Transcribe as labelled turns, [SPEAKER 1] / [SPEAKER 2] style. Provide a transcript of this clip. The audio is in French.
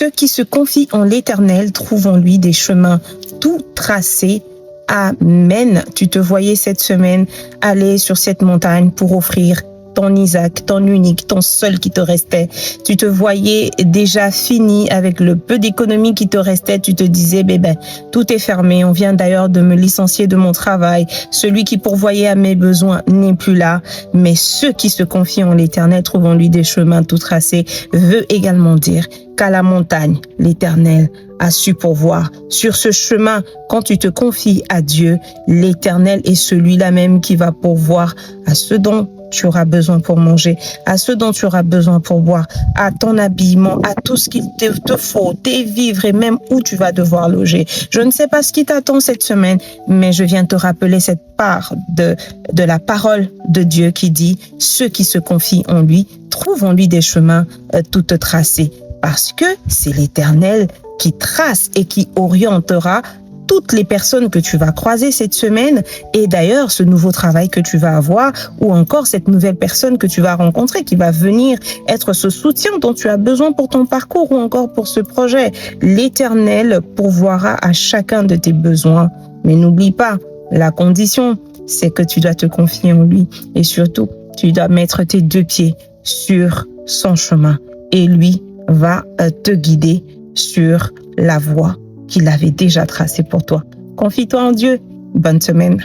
[SPEAKER 1] ceux qui se confient en l'Éternel trouvent en lui des chemins tout tracés. Amen. Tu te voyais cette semaine aller sur cette montagne pour offrir ton Isaac, ton unique, ton seul qui te restait. Tu te voyais déjà fini avec le peu d'économie qui te restait. Tu te disais, tout est fermé. On vient d'ailleurs de me licencier de mon travail. Celui qui pourvoyait à mes besoins n'est plus là. Mais ceux qui se confient en l'Éternel trouvent en lui des chemins tout tracés veut également dire qu'à la montagne, l'Éternel a su pourvoir. Sur ce chemin, quand tu te confies à Dieu, l'Éternel est celui-là même qui va pourvoir à ce dont tu auras besoin pour manger, à ce dont tu auras besoin pour boire, à ton habillement, à tout ce qu'il te faut, tes vivres et même où tu vas devoir loger. Je ne sais pas ce qui t'attend cette semaine, mais je viens te rappeler cette part de la parole de Dieu qui dit « Ceux qui se confient en lui trouvent en lui des chemins toutes tracés ». Parce que c'est l'Éternel qui trace et qui orientera toutes les personnes que tu vas croiser cette semaine et d'ailleurs ce nouveau travail que tu vas avoir ou encore cette nouvelle personne que tu vas rencontrer qui va venir être ce soutien dont tu as besoin pour ton parcours ou encore pour ce projet. L'Éternel pourvoira à chacun de tes besoins. Mais n'oublie pas, la condition, c'est que tu dois te confier en lui et surtout, tu dois mettre tes deux pieds sur son chemin et lui va te guider sur la voie qu'il avait déjà tracée pour toi. Confie-toi en Dieu. Bonne semaine.